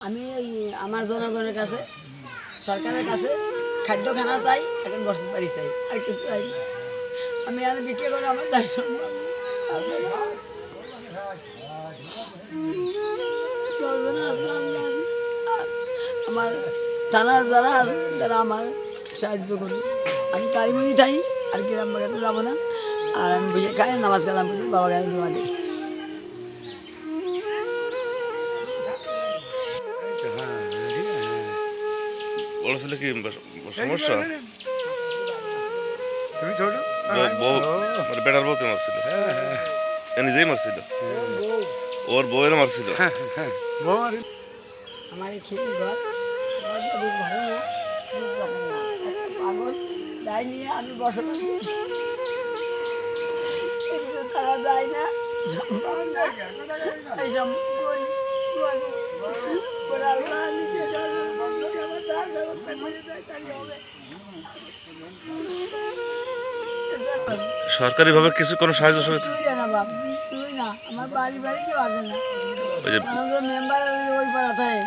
আমি আমার জনগণের কাছে সরকারের কাছে খাদ্যখানা চাই, এখন বসত বাড়ি চাই, আর কিছু চাই না। আমি আর বিক্রি করে আমার তার সম্ভব না। আর আমার থানার যারা আছে তারা আমার সাহায্য করবে। আমি কারিমুজি থাই, আর গ্রাম বাগাতে যাবো না। আর আমি বসে খাই, নামাজ কালাম করি, বাবা গায়ে দোয়া দিই। বলেছিল কি সমস্যা? বেটার বউকে মারছিল, নিজেই মারছিল, ওর বউয়ের মারছিল। আমার এই ছেলের ঘর ভালো না, পাগল যাই নিয়ে আমি বসবাস করি। তারা যায় না, এইসব করি। আল্লাহ নিচে তার ব্যবস্থা করে দেয়, তাই হবে। সরকারি ভাবে কিছু কোনো সাহায্য না বাপ, তুই না আমার বাড়ি কেউ আসে না। আমাদের মেম্বার ওই পাড়া থাকে,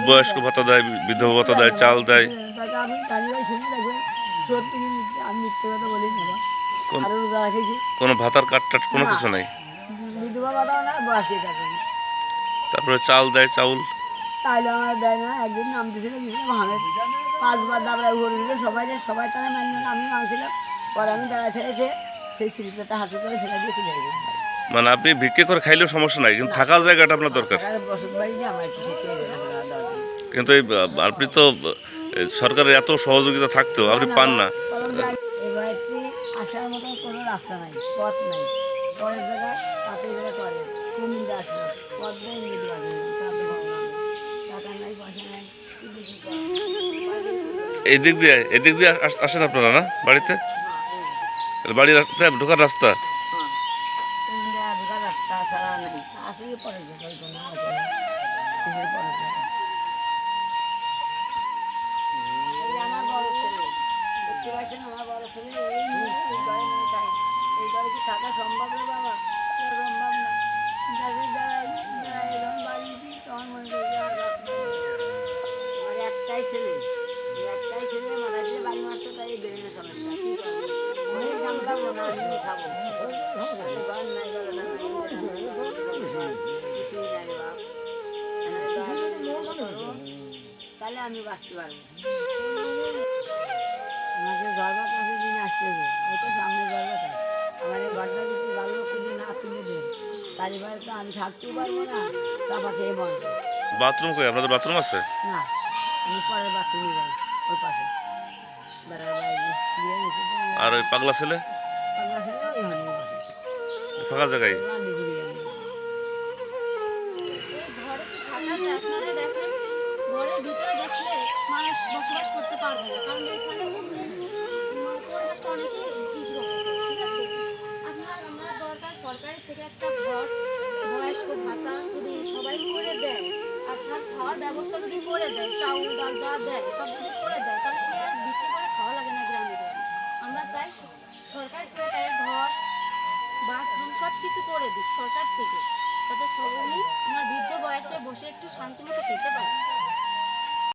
বয়স্ক ভাতা দেয়, বিধবা ভাতা দেয়, চাল দেয়। তাকে আমি কালী ভাই শুনে দেখবেন, সত্যি আমি মিথ্যে কথা বলি না। আরো রোজা রাখেছি, কোনো ভাতার কাট টাট কোনো কিছু নাই। বিধবা ভাতাও না, বয়সে কাটে না। তারপরে চাল দেয়, চাউল তাইলে আমার দেয় না। একদিন নামতেছিল, গেছিলাম হামের 5 বার দাবড়ায় ঘুরে দিল, সবাই তারা মানল না। আমি নামছিলাম, পরে আমি দাঁড়ায় থেকে সেই স্লিপটা হাঁটু করে ফেলে দিয়ে চলে গেছি। মানে আপনি ভিক্ষে করে খাইলেও সমস্যা নাই, কিন্তু থাকার জায়গাটা আপনার দরকার। বসত বাড়ি দিয়ে আমার একটু ঠিক হয়ে গেছে। কিন্তু এই আপনি তো সরকারের এত সহযোগিতা থাকতেও আপনি পান না। এবার একটি আসার মতো কোনো রাস্তা নাই, পথ নাই। পরের জায়গায় পাতের জায়গায় করে কুমিল্লা আসে, পথ নেই, মিডিয়া আসে, টাকা নাই, পয়সা নাই। এদিক দিয়ে আসেন আপনারা না বাড়িতে? বাড়ির রাস্তা, ঢোকার রাস্তা ঢোকার রাস্তা ছাড়া নাই, আসে পরে আমার বড় ছেলে, দেখতে পাচ্ছেন আমার বড় ছেলে এই ঘরে নিয়ে চাই। এই ঘরে কি থাকা সম্ভব না বাবা? সম্ভব না। বাড়ি তখন মনে করি আমার একটাই ছেলে মাথা দিয়ে বাড়ি মারছে, তাই বেরোনো সমস্যা। কি করবো? ওই সামলাবো না, আমি খাবো। ঘর নাই, গলাটা নাই, কিছুই নাই বাপ। তাহলে আমি বাঁচতে পারবো। আমাকে জলবাত মাসের দিন আসতেছে, ওই তো সামনে জলবাত। আমার এই ঘরটা যদি ভালো করে না তুলে দেন, তাহলে তো আমি থাকতেও পারবো না, চাপা খেয়ে মরবো। বাথরুম কই? আপনাদের বাথরুম আছে না? আমি পরের বাথরুমে যাই, ওই পাশে বেড়ার বাইরে দিয়ে গেছি। আর ওই পাগলা ছেলে ফাঁকা জায়গায় ঘরের ভিতরে দেখলে মানুষ বসবাস করতে পারবে না, কারণ এখানে পরিবেশটা অনেকই তীব্র। ঠিক আছে, আমরা দরকার সরকারের থেকে একটা ঘর, বয়স্ক ভাতা যদি সবাই করে দেয়, আপনার খাওয়ার ব্যবস্থা যদি করে দেয়, চাউল ডাল যা দেয় সব যদি করে দেয়, তাহলে কি আর বিক্রি করে খাওয়া লাগে না গ্রামে। আমরা চাই সরকার থেকে তাদের ঘর, বাথরুম সব কিছু করে দিক সরকার থেকে, যাতে সবাই ওনার বৃদ্ধ বয়সে বসে একটু শান্তি মতো খেতে পারে।